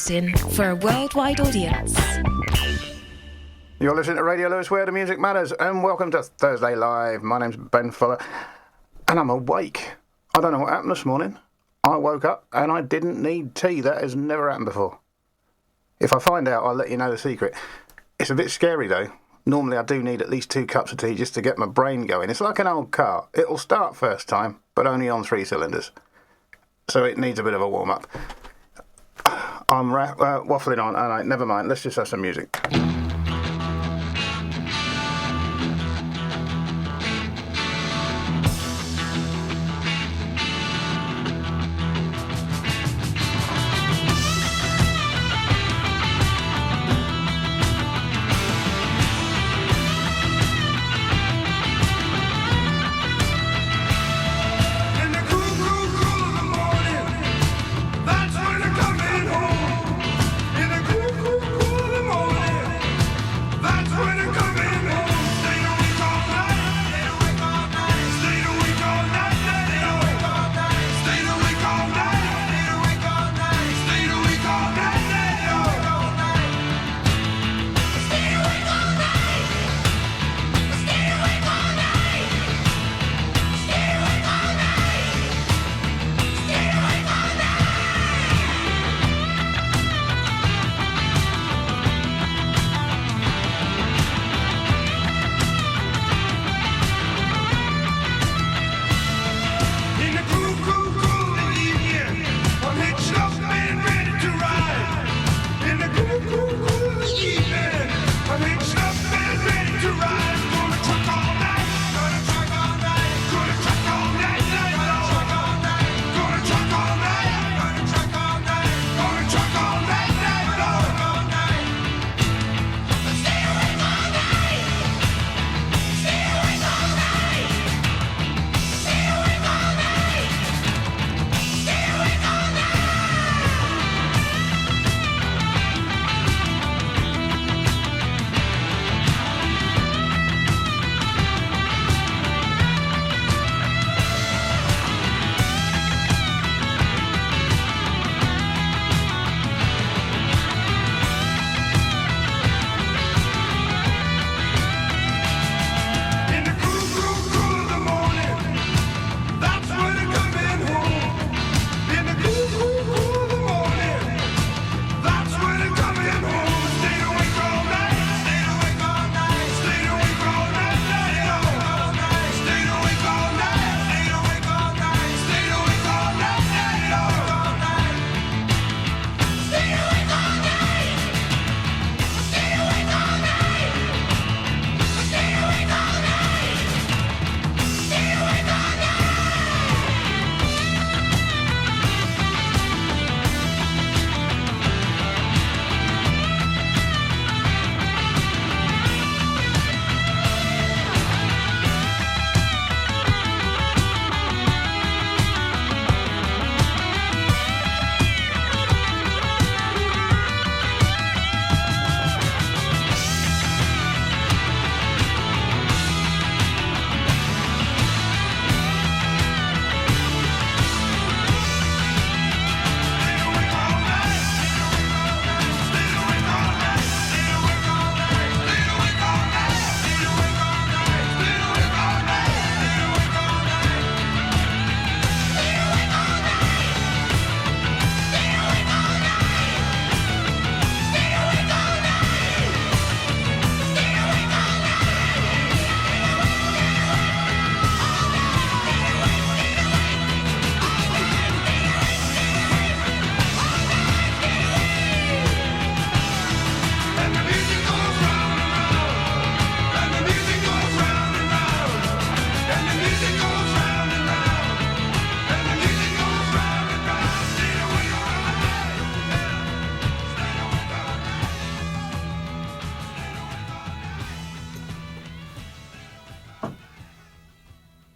broadcasting for a worldwide audience. You're listening to Radio Lewes, where the music matters, and welcome to Thursday Live. My name's Ben Fuller, and I'm awake. I don't know what happened this morning. I woke up and I didn't need tea. That has never happened before. If I find out, I'll let you know the secret. It's a bit scary though. Normally I do need at least 2 cups of tea just to get my brain going. It's like an old car. It'll start first time, but only on 3 cylinders. So it needs a bit of a warm-up. I'm waffling on. All right, never mind. Let's just have some music.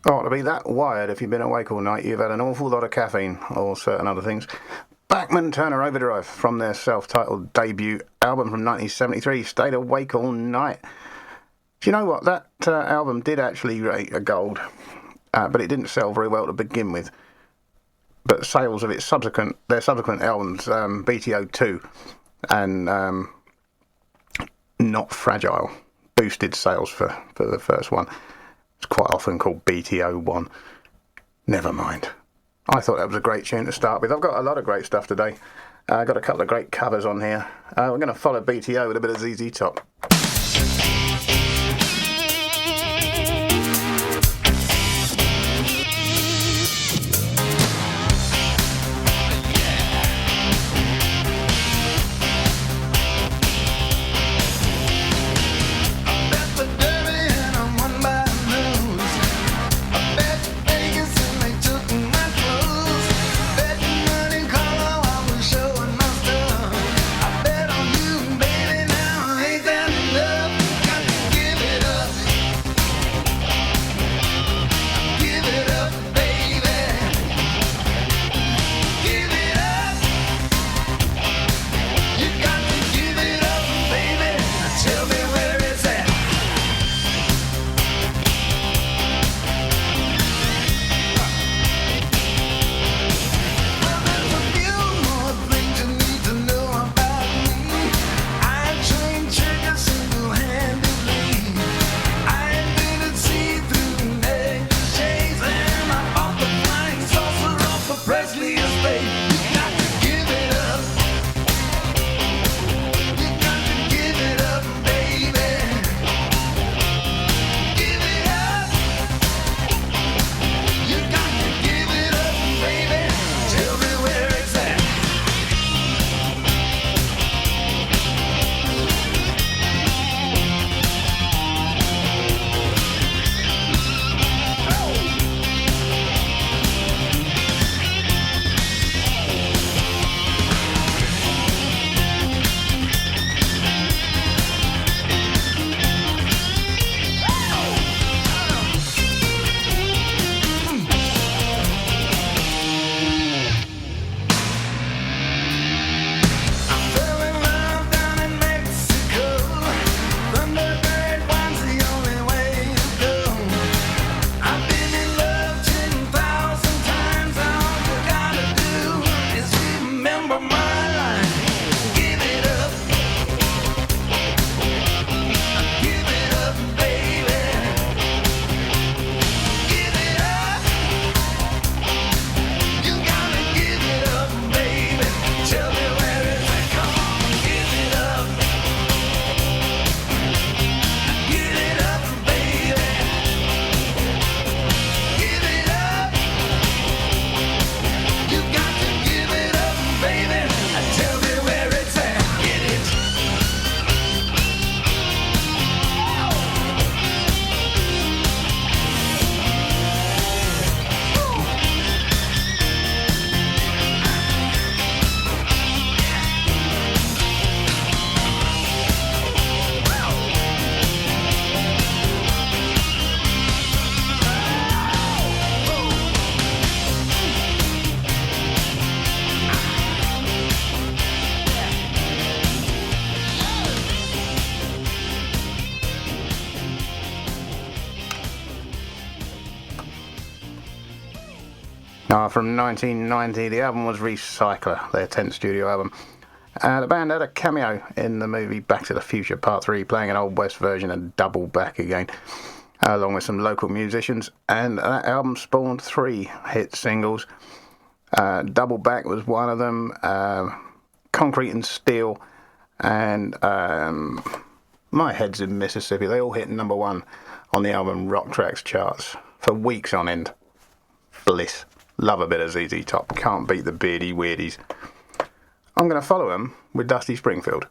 Oh, to be that wired if you've been awake all night, you've had an awful lot of caffeine or certain other things. Bachman Turner Overdrive from their self-titled debut album from 1973, Stayed Awake All Night. Do you know what? That album did actually rate a gold, but it didn't sell very well to begin with. but sales of their subsequent albums, BTO 2 and Not Fragile, boosted sales for the first one. It's quite often called BTO 1. Never mind. I thought that was a great tune to start with. I've got a lot of great stuff today. I've got a couple of great covers on here. We're going to follow BTO with a bit of ZZ Top. From 1990, the album was Recycler, their 10th studio album. The band had a cameo in the movie Back to the Future Part 3, playing an Old West version of Double Back Again, along with some local musicians, and that album spawned 3 hit singles. Double Back was one of them, Concrete and Steel, and My Head's in Mississippi. They all hit number 1 on the album Rock Tracks charts for weeks on end. Bliss. Love a bit of ZZ Top. Can't beat the Beardy Weirdies. I'm going to follow them with Dusty Springfield.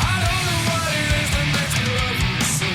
I don't know what it is that makes me love you so.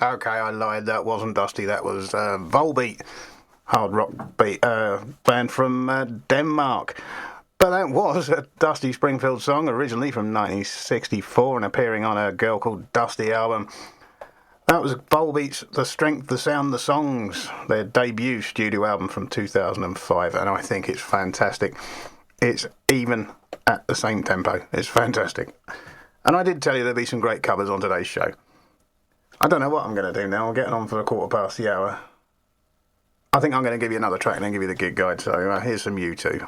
Okay, I lied. That wasn't Dusty. That was Volbeat, hard rock beat band from Denmark. But that was a Dusty Springfield song, originally from 1964 and appearing on a Girl Called Dusty album. That was Volbeat's The Strength, the Sound, the Songs, their debut studio album from 2005, and I think it's fantastic. It's even at the same tempo. It's fantastic. And I did tell you there'd be some great covers on today's show. I don't know what I'm going to do now. I'm getting on for 1:15. I think I'm going to give you another track and then give you the gig guide. So here's some U2.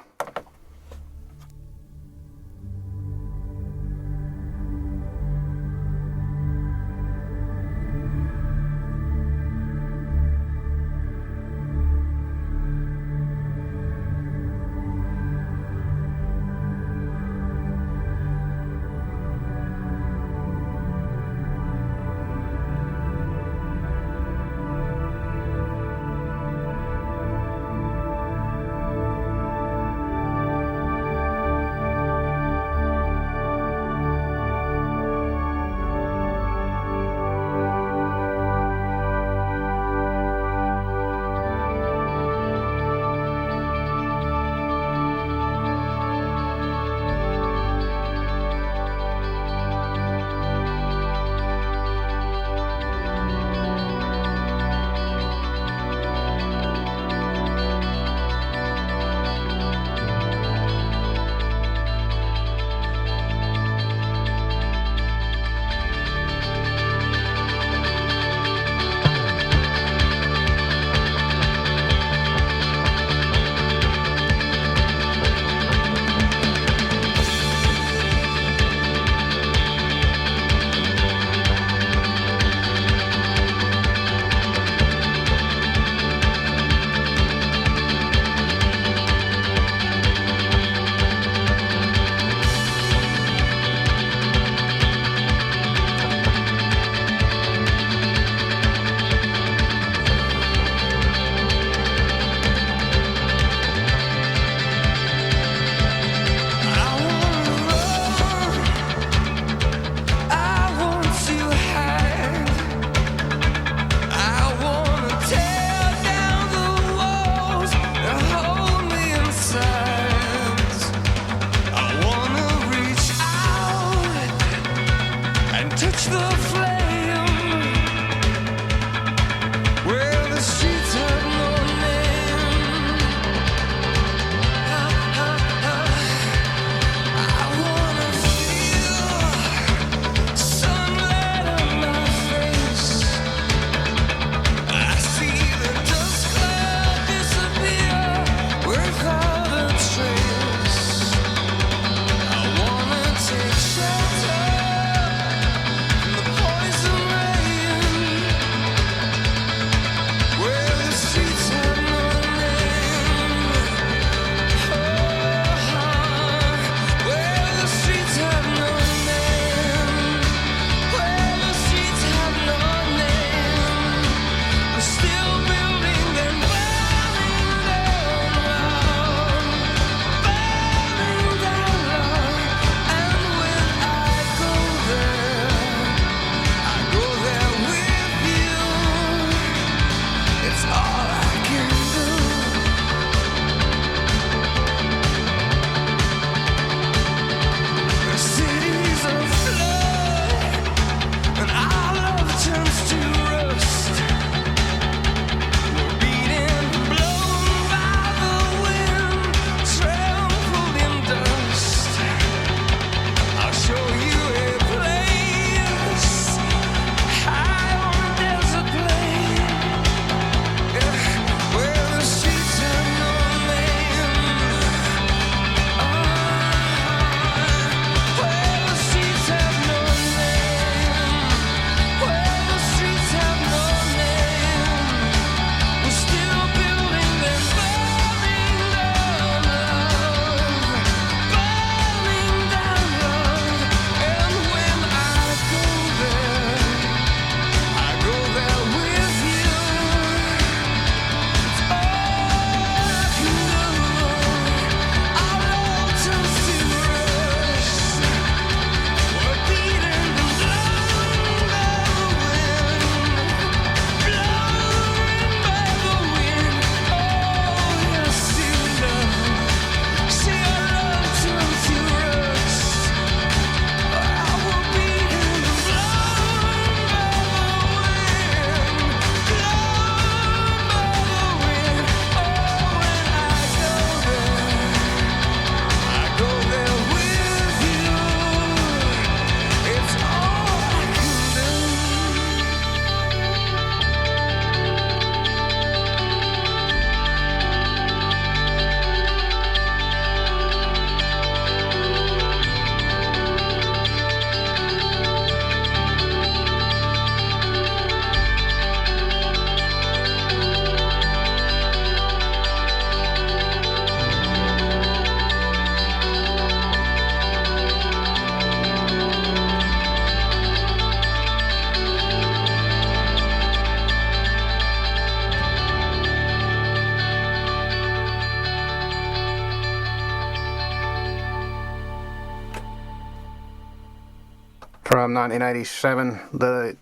from 1987, the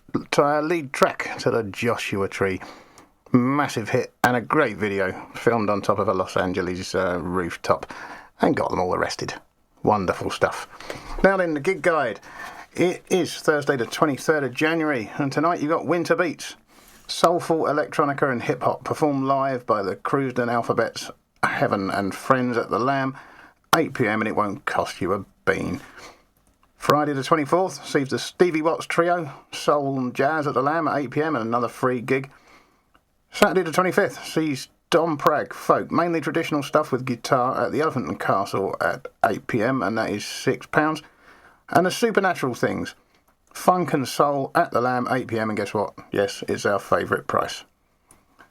lead track to the Joshua Tree. Massive hit and a great video, filmed on top of a Los Angeles rooftop and got them all arrested. Wonderful stuff. Now then, the gig guide. It is Thursday the 23rd of January, and tonight you've got Winter Beats. Soulful electronica and hip-hop performed live by the Crewsden Alphabets, Heaven and Friends at the Lamb, 8 p.m, and it won't cost you a bean. Friday the 24th sees the Stevie Watts Trio, Soul and Jazz at the Lamb at 8 p.m, and another free gig. Saturday the 25th sees Dom Prag Folk, mainly traditional stuff with guitar at the Elephant and Castle at 8 p.m, and that is £6. And the Supernatural Things, Funk and Soul at the Lamb, 8 p.m, and guess what? Yes, it's our favourite price.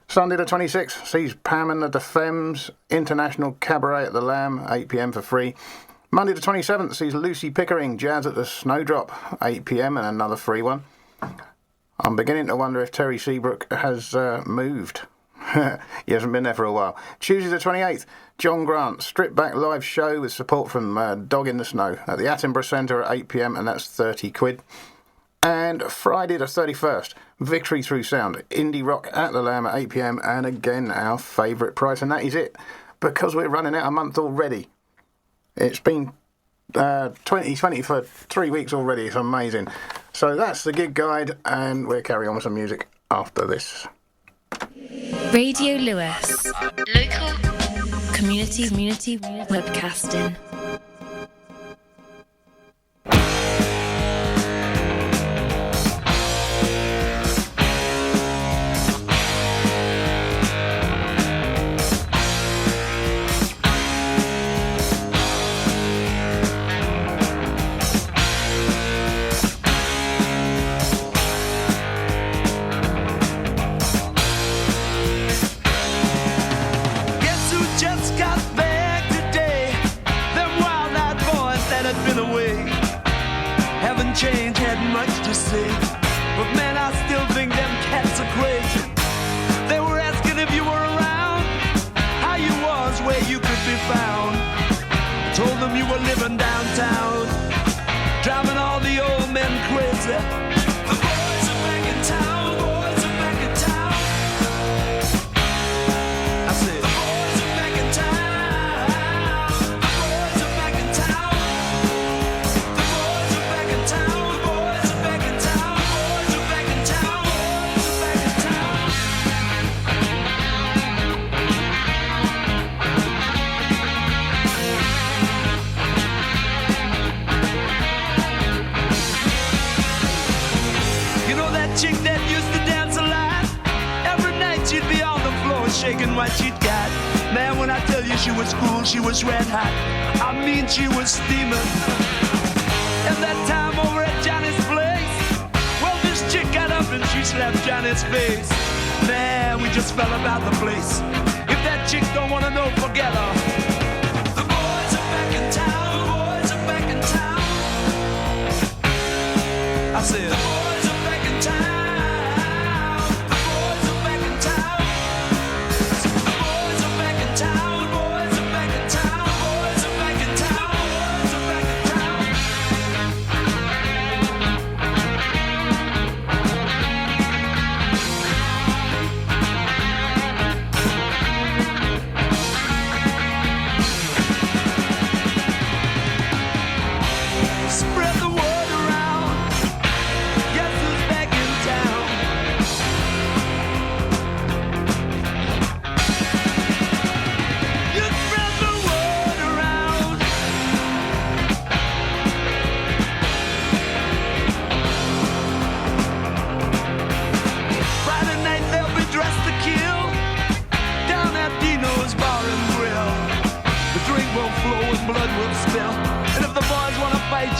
Sunday the 26th sees Pam and the Defems, International Cabaret at the Lamb, 8 p.m. for free. Monday the 27th sees Lucy Pickering, Jazz at the Snowdrop, 8 p.m, and another free one. I'm beginning to wonder if Terry Seabrook has moved. He hasn't been there for a while. Tuesday the 28th, John Grant, stripped back live show with support from Dog in the Snow at the Attenborough Centre at 8 p.m, and that's £30. And Friday the 31st, Victory Through Sound, indie rock at the Lamb at 8 p.m, and again our favourite price, and that is it, because we're running out a month already. It's been 2020 for 3 weeks already. It's amazing. So that's the gig guide, and we'll carry on with some music after this. Radio Lewes. Local community webcasting. Change had much to say, but man, I still think them cats are crazy. They were asking if you were around, how you was, where you could be found. Told them you were living downtown, driving all the old men crazy. The boys are back in town, boys are back in town. I said, the boys are back in town, the boys are back in town. The boys are back in town. Chick that used to dance a lot, every night she'd be on the floor shaking what she'd got. Man, when I tell you she was cool, she was red hot. I mean, she was steaming. And that time over at Johnny's place, well, this chick got up and she slapped Johnny's face. Man, we just fell about the place. If that chick don't wanna know, forget her. The boys are back in town, the boys are back in town. I said, the boys are back in town.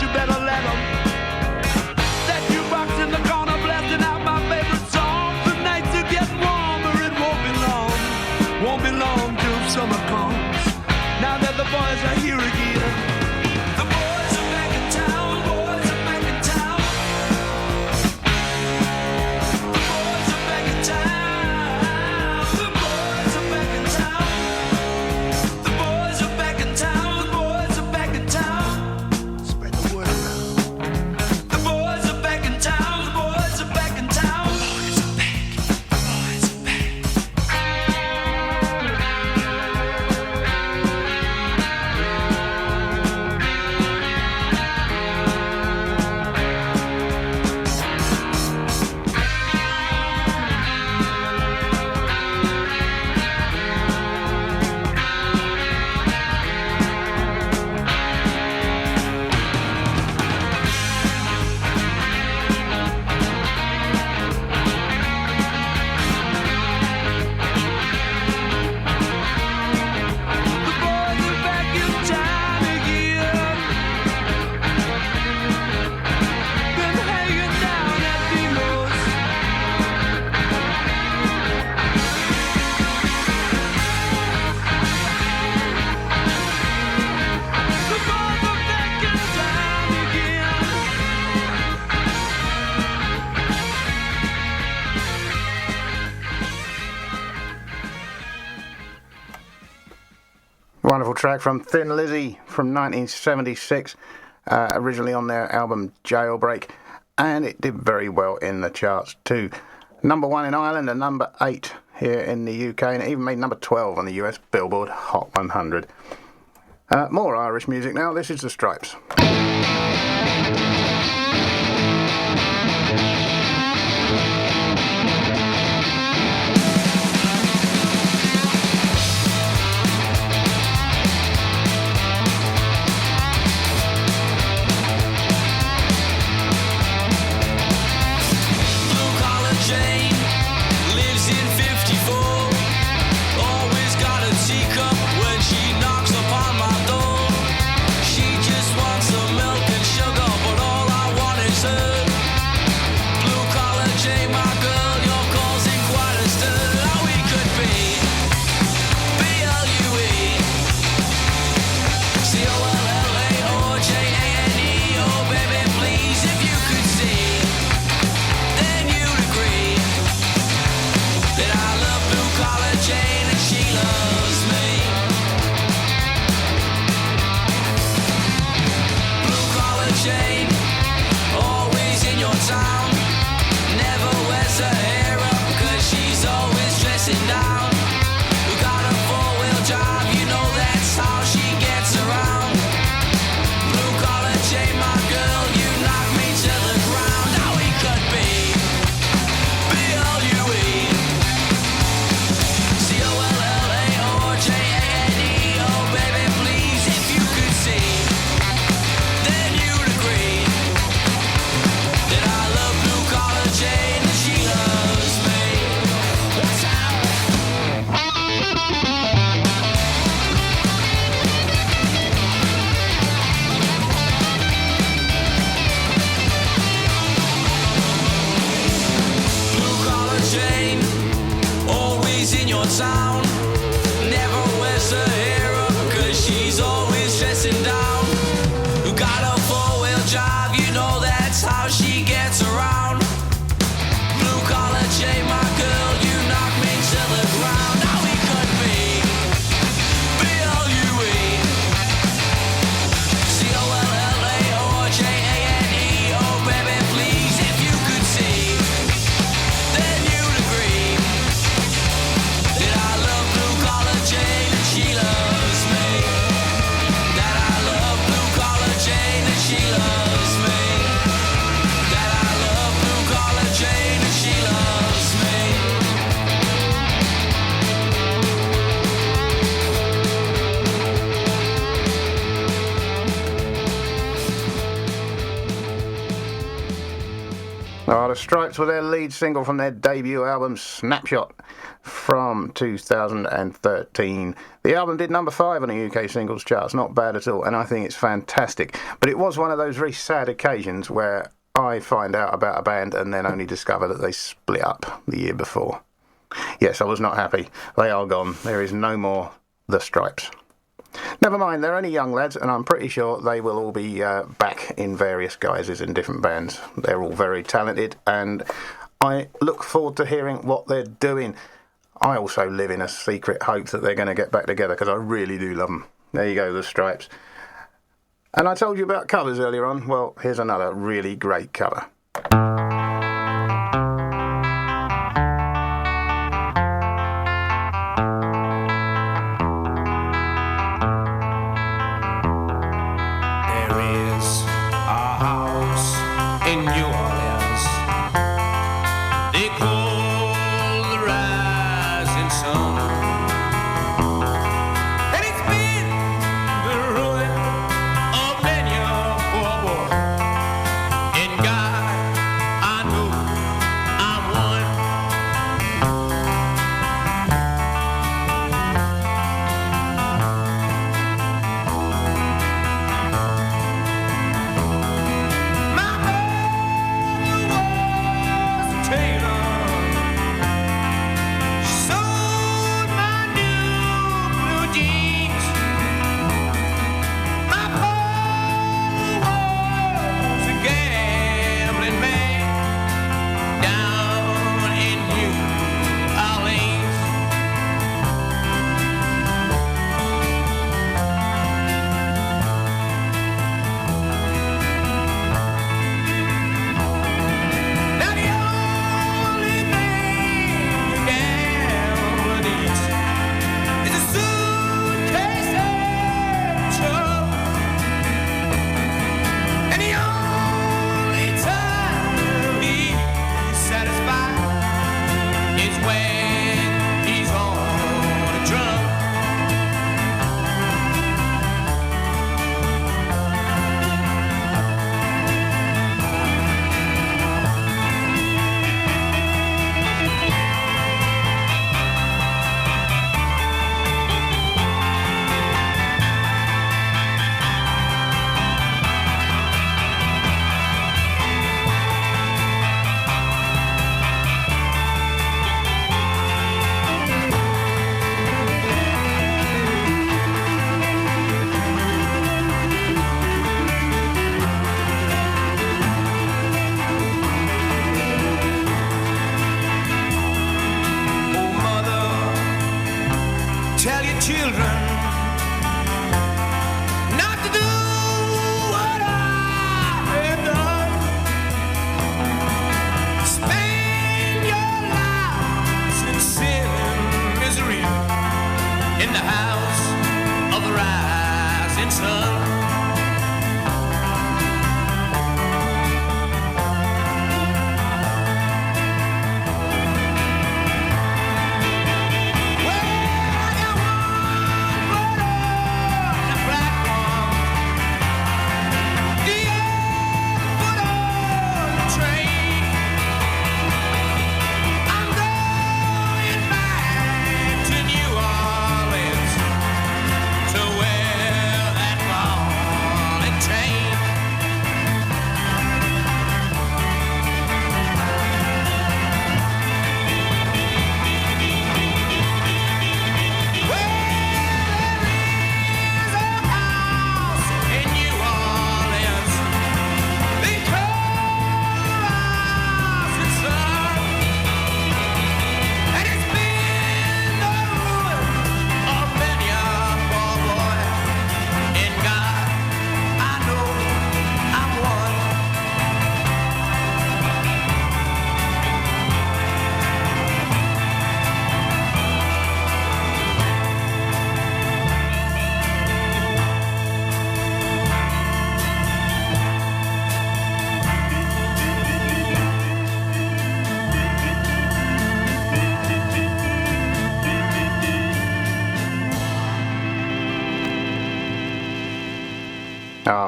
You better let them. That jukebox in the corner blasting out my favorite song. The nights are getting warmer, it won't be long till summer comes. Now that the boys are here again. The boys are back in town, boys are back in town. The boys are back in town. The boys are back in town. The boys are back in town. The boys are back in town. Spread the word around. The boys Wonderful track from Thin Lizzy from 1976, originally on their album Jailbreak, and it did very well in the charts too. Number 1 in Ireland and number 8 here in the UK, and it even made number 12 on the US Billboard Hot 100. More Irish music now. This is the Stripes. The Stripes were their lead single from their debut album Snapshot from 2013. The album did number 5 on the UK singles charts, not bad at all, and I think it's fantastic. But it was one of those very sad occasions where I find out about a band and then only discover that they split up the year before. Yes, I was not happy. They are gone. There is no more The Stripes. Never mind, they're only young lads, and I'm pretty sure they will all be back in various guises in different bands. They're all very talented, and I look forward to hearing what they're doing. I also live in a secret hope that they're going to get back together, because I really do love them. There you go, The Stripes. And I told you about covers earlier on. Well, here's another really great cover. the rising sun.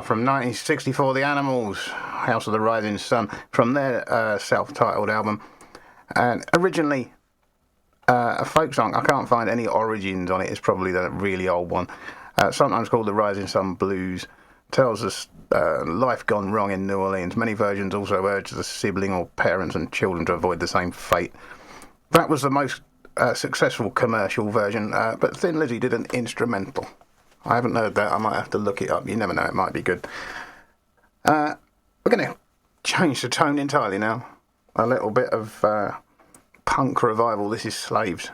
From 1964, The Animals, House of the Rising Sun, from their self-titled album. And originally a folk song. I can't find any origins on it. It's probably the really old one. Sometimes called the Rising Sun Blues. Tells us life gone wrong in New Orleans. Many versions also urge the sibling or parents and children to avoid the same fate. That was the most successful commercial version, but Thin Lizzy did an instrumental. I haven't heard that. I might have to look it up. You never know. It might be good. We're going to change the tone entirely now. A little bit of punk revival. This is Slaves.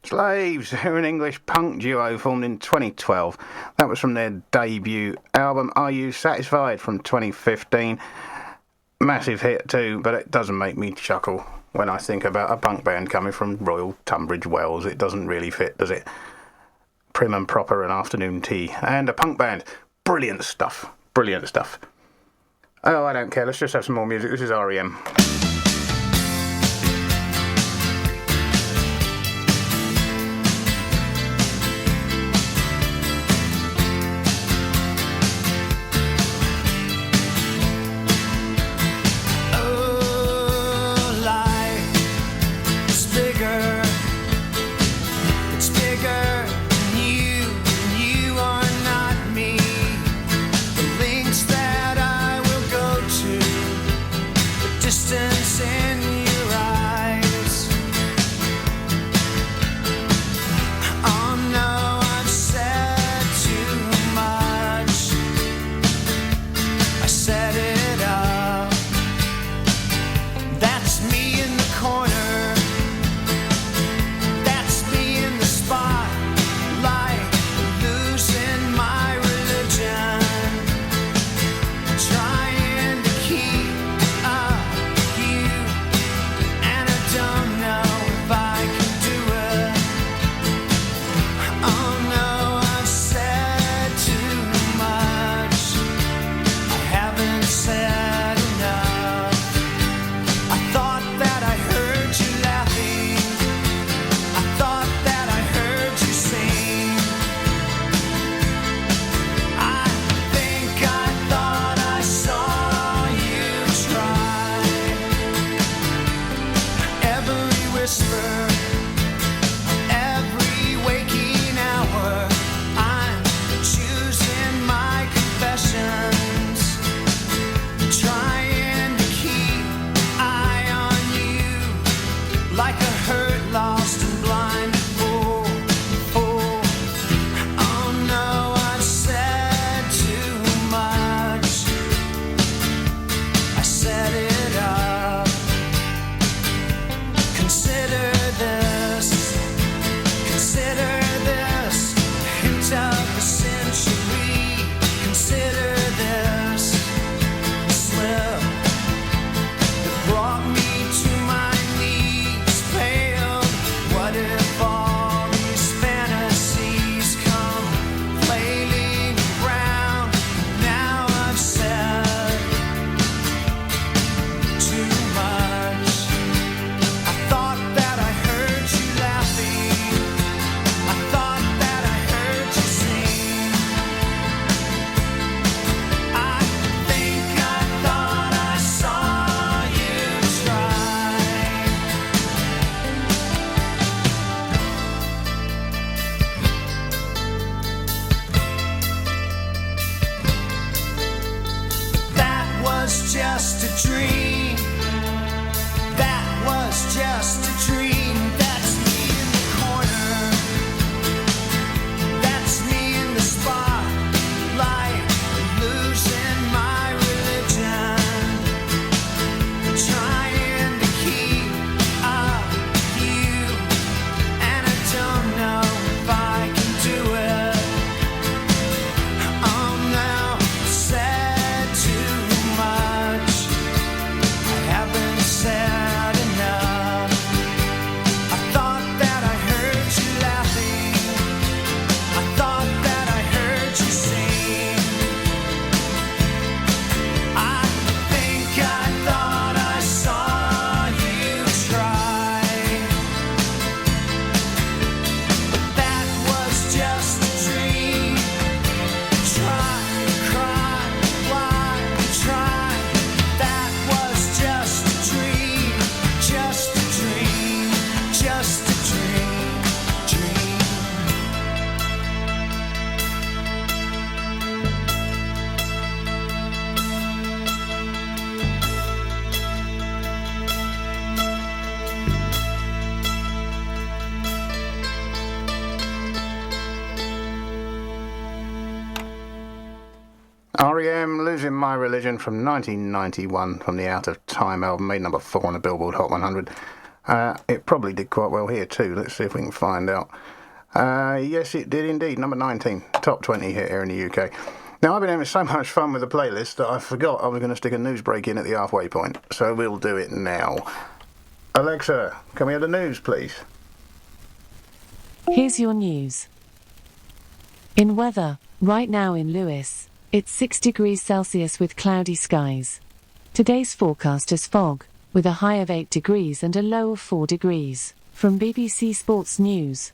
Slaves, who are an English punk duo formed in 2012. That was from their debut album, Are You Satisfied, from 2015. Massive hit too, but it doesn't make me chuckle. when I think about a punk band coming from Royal Tunbridge Wells. It doesn't really fit, does it? Prim and proper and afternoon tea. And a punk band. Brilliant stuff. Brilliant stuff. Oh, I don't care. Let's just have some more music. This is R.E.M. R.E.M. Losing My Religion from 1991 from the Out of Time album, made number 4 on the Billboard Hot 100. It probably did quite well here too. Let's see if we can find out. Yes, it did indeed. Number 19, top 20 hit here in the UK. Now, I've been having so much fun with the playlist that I forgot I was going to stick a news break in at the halfway point, so we'll do it now. Alexa, can we have the news, please? Here's your news. In weather, right now in Lewes, it's 6 degrees Celsius with cloudy skies. Today's forecast is fog, with a high of 8 degrees and a low of 4 degrees. From BBC Sports News.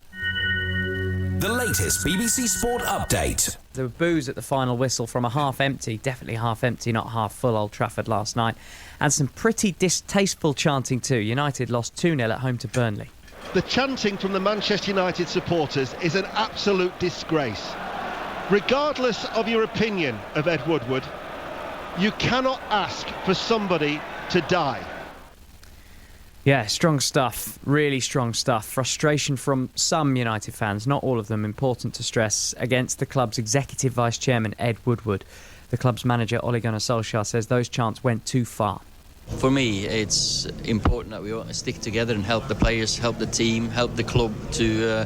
The latest BBC Sport update. There were boos at the final whistle from a half-empty, definitely half-empty, not half-full Old Trafford last night. And some pretty distasteful chanting too. United lost 2-0 at home to Burnley. The chanting from the Manchester United supporters is an absolute disgrace. Regardless of your opinion of Ed Woodward, you cannot ask for somebody to die. Yeah, strong stuff, really strong stuff. Frustration from some United fans, not all of them, important to stress, against the club's executive vice-chairman Ed Woodward. The club's manager Ole Gunnar Solskjaer says those chants went too far. For me, it's important that we all stick together and help the players, help the team, help the club to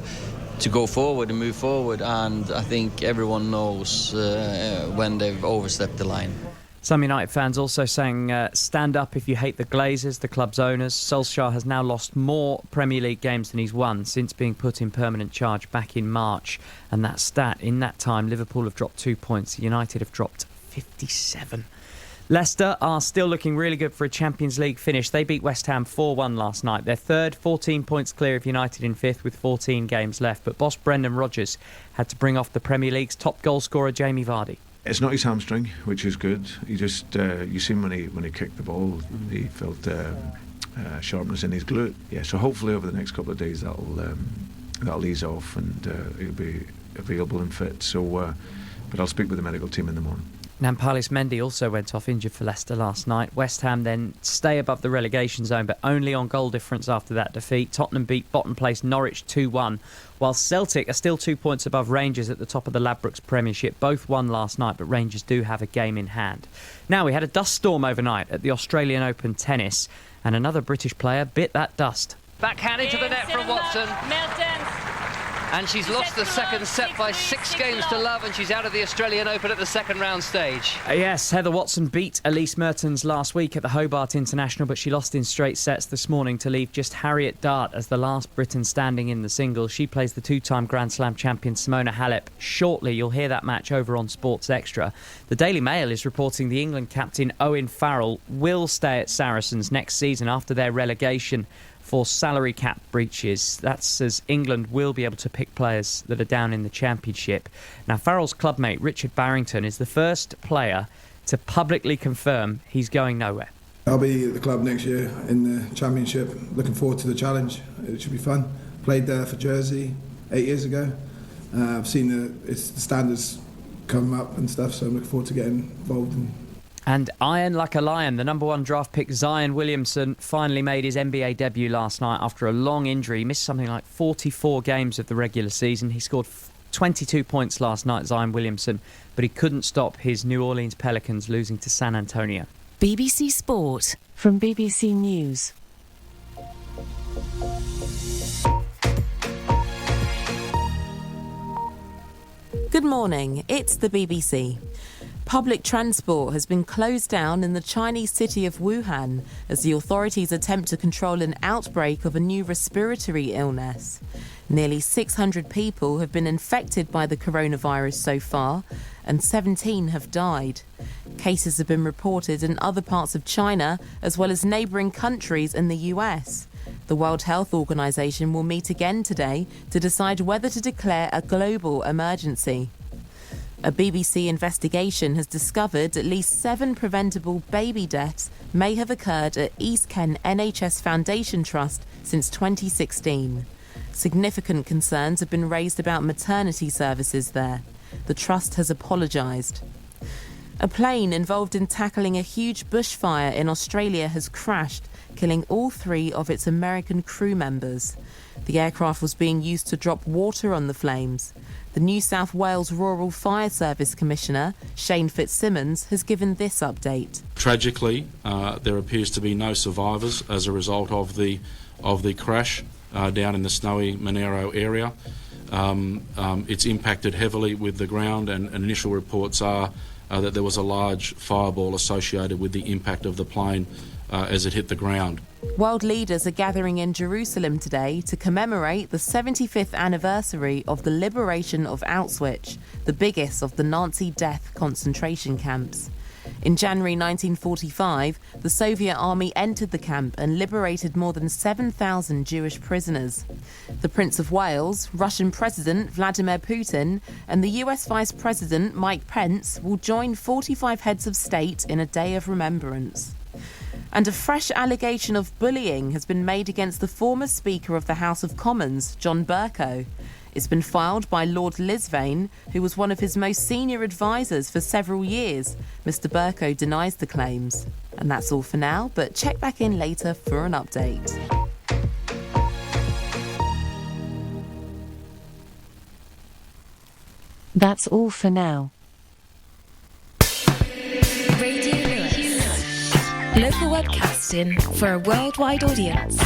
go forward and move forward. And I think everyone knows when they've overstepped the line. Some United fans also saying, stand up if you hate the Glazers, the club's owners. Solskjaer has now lost more Premier League games than he's won since being put in permanent charge back in March. And that stat, in that time, Liverpool have dropped 2 points. United have dropped 57. Leicester are still looking really good for a Champions League finish. They beat West Ham 4-1 last night. They're third, 14 points clear of United in fifth with 14 games left. But boss Brendan Rodgers had to bring off the Premier League's top goal scorer Jamie Vardy. It's not his hamstring, which is good. He just, you see him when he kicked the ball, he felt sharpness in his glute. Yeah, so hopefully over the next couple of days that'll ease off and he'll be available and fit. So, but I'll speak with the medical team in the morning. Nampalys Mendy also went off injured for Leicester last night. West Ham then stay above the relegation zone, but only on goal difference after that defeat. Tottenham beat bottom place Norwich 2-1, while Celtic are still 2 points above Rangers at the top of the Ladbrokes Premiership. Both won last night, but Rangers do have a game in hand. Now, we had a dust storm overnight at the Australian Open tennis, and another British player bit that dust. Backhand into the net from Watson. And she's lost the second set by 6 games to love, and she's out of the Australian Open at the second round stage. Yes, Heather Watson beat Elise Mertens last week at the Hobart International, but she lost in straight sets this morning to leave just Harriet Dart as the last Briton standing in the singles. She plays the two-time Grand Slam champion Simona Halep. Shortly, you'll hear that match over on Sports Extra. The Daily Mail is reporting the England captain Owen Farrell will stay at Saracens next season after their relegation for salary cap breaches. That's as England will be able to pick players that are down in the Championship. Now, Farrell's clubmate Richard Barrington is the first player to publicly confirm he's going nowhere. I'll be at the club next year in the Championship. Looking forward to the challenge. It should be fun. Played there for Jersey 8 years ago. I've seen the standards come up and stuff, so I'm looking forward to getting involved in. And iron like a lion, the number one draft pick Zion Williamson finally made his NBA debut last night after a long injury. He missed something like 44 games of the regular season. He scored 22 points last night, Zion Williamson, but he couldn't stop his New Orleans Pelicans losing to San Antonio. BBC Sport. From BBC News. Good morning, it's the BBC. Public transport has been closed down in the Chinese city of Wuhan as the authorities attempt to control an outbreak of a new respiratory illness. Nearly 600 people have been infected by the coronavirus so far, and 17 have died. Cases have been reported in other parts of China, as well as neighbouring countries in the US. The World Health Organization will meet again today to decide whether to declare a global emergency. A BBC investigation has discovered at least 7 preventable baby deaths may have occurred at East Kent NHS Foundation Trust since 2016. Significant concerns have been raised about maternity services there. The trust has apologised. A plane involved in tackling a huge bushfire in Australia has crashed, killing all 3 of its American crew members. The aircraft was being used to drop water on the flames. The New South Wales Rural Fire Service Commissioner, Shane Fitzsimmons, has given this update. Tragically, there appears to be no survivors as a result of the crash down in the snowy Monero area. It's impacted heavily with the ground, and initial reports are that there was a large fireball associated with the impact of the plane as it hit the ground. World leaders are gathering in Jerusalem today to commemorate the 75th anniversary of the liberation of Auschwitz, the biggest of the Nazi death concentration camps. In January 1945, the Soviet army entered the camp and liberated more than 7,000 Jewish prisoners. The Prince of Wales, Russian President Vladimir Putin, and the US Vice President Mike Pence will join 45 heads of state in a day of remembrance. And a fresh allegation of bullying has been made against the former Speaker of the House of Commons, John Bercow. It's been filed by Lord Lisvane, who was one of his most senior advisers for several years. Mr. Bercow denies the claims. And that's all for now, but check back in later for an update. That's all for now. Radio Lewes. Local webcasting for a worldwide audience.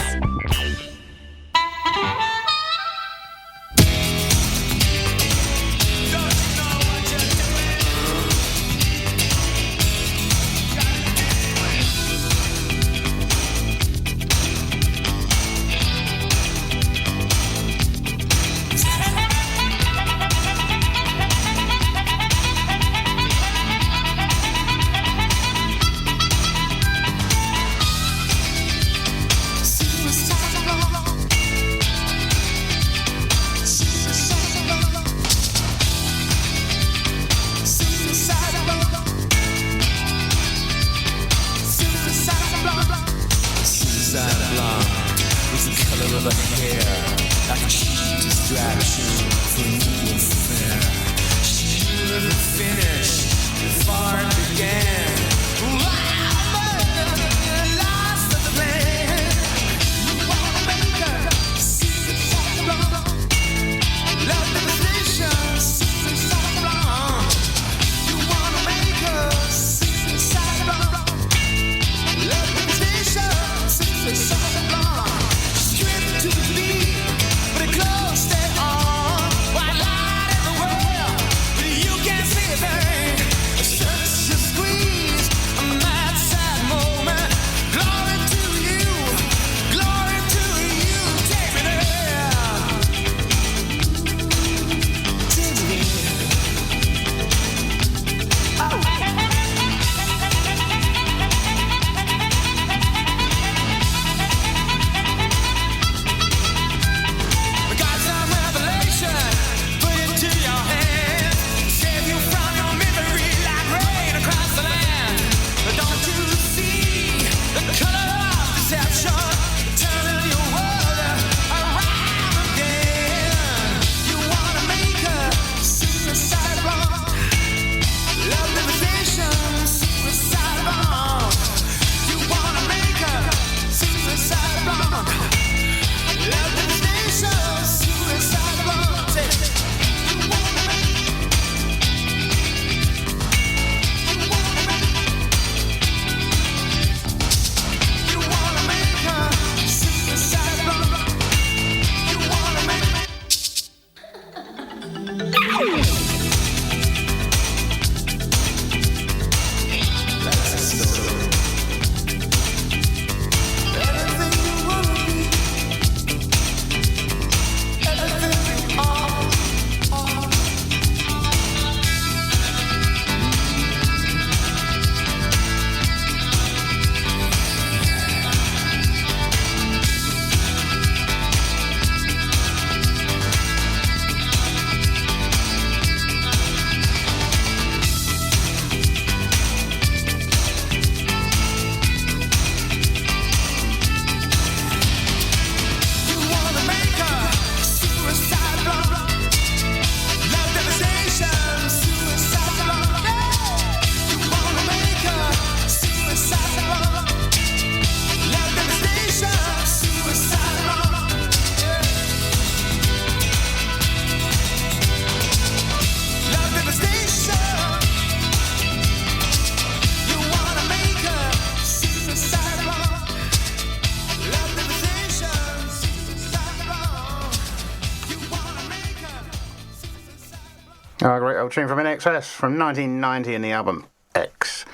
Oh, a great old tune from NXS from 1990 in the album X.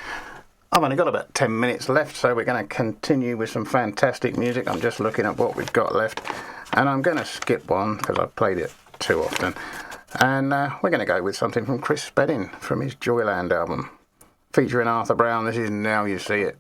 I've only got about 10 minutes left, so we're going to continue with some fantastic music. I'm just looking at what we've got left, and I'm going to skip one because I've played it too often. And we're going to go with something from Chris Spedding from his Joyland album, featuring Arthur Brown. This is Now You See It.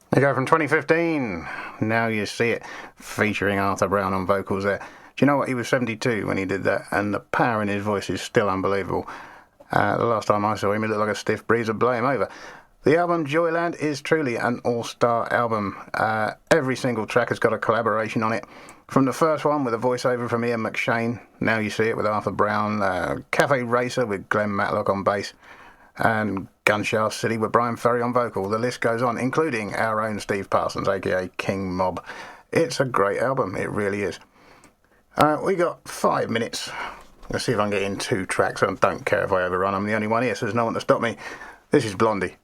They go from 2015, Now You See It, featuring Arthur Brown on vocals there. Do you know what? He was 72 when he did that, and the power in his voice is still unbelievable. The last time I saw him, he looked like a stiff breeze of blame over. The album Joyland is truly an all-star album. Every single track has got a collaboration on it. From the first one with a voiceover from Ian McShane, Now You See It with Arthur Brown, Cafe Racer with Glenn Matlock on bass, and Gunshaft City with Brian Ferry on vocal. The list goes on, including our own Steve Parsons, aka King Mob. It's a great album, it really is. We got 5 minutes. Let's see if I can get in 2 tracks. I don't care if I overrun. I'm the only one here, so there's no one to stop me. This is Blondie.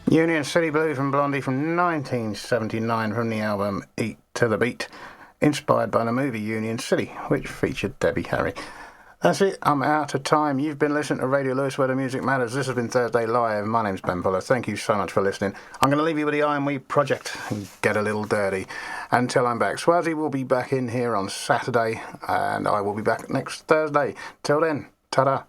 Union City Blues and Blondie from 1979 from the album Eat to the Beat, inspired by the movie Union City, which featured Debbie Harry. That's it, I'm out of time. You've been listening to Radio Lewes, where the music matters. This has been Thursday Live. My name's Ben Fuller. Thank you so much for listening. I'm going to leave you with the Iron Weed Project and get a little dirty until I'm back. Swazi will be back in here on Saturday, and I will be back next Thursday. Till then, ta-da.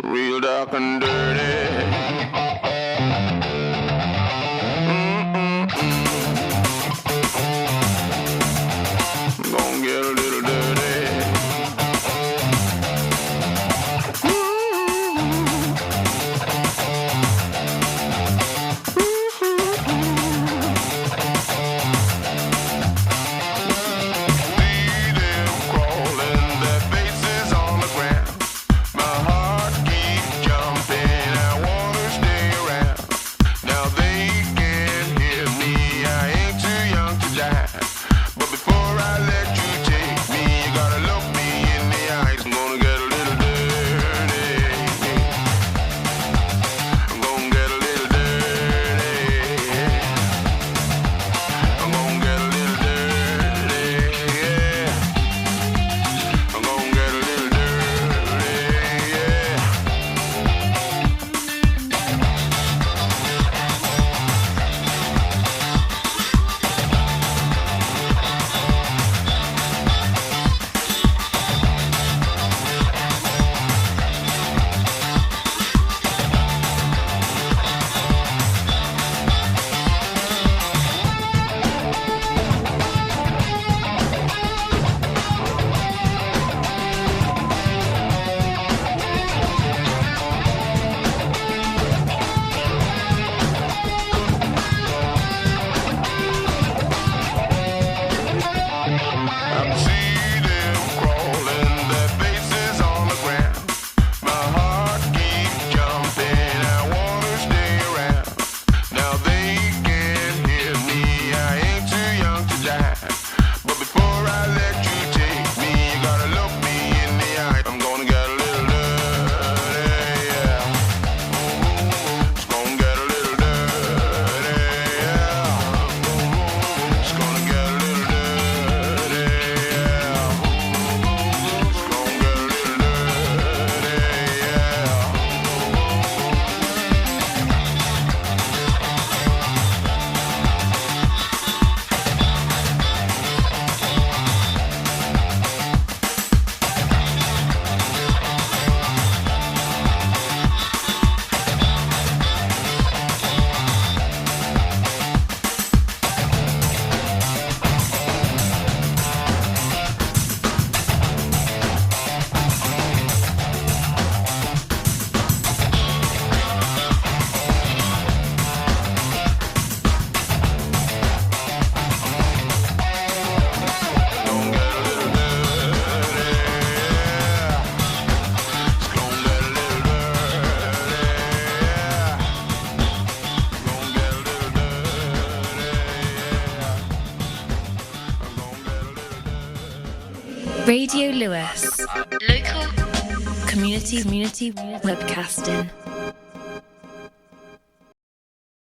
Real dark and dirty. Gonna get a little dirty. See them crawling, their faces on the ground. My heart keeps jumping, I wanna stay around. Now they can't hear me, I ain't too young to die. But before I let you take me, you gotta look me in the eyes. I'm gonna get a little dirty. I'm gonna get a little dirty. I'm gonna get a little dirty, yeah. I'm gonna get a little dirty, yeah. I see them crawling, their faces on the ground. My heart keeps jumping, I wanna stay around. Now they can't hear me, I ain't too young to die. But before I let you take me, you gotta look me in the eye. I'm gonna get a little dirty, yeah. It's gonna get a little dirty, yeah. It's gonna get a little dirty, yeah. It's gonna get a little dirty, yeah. Radio Lewes. Local community webcasting.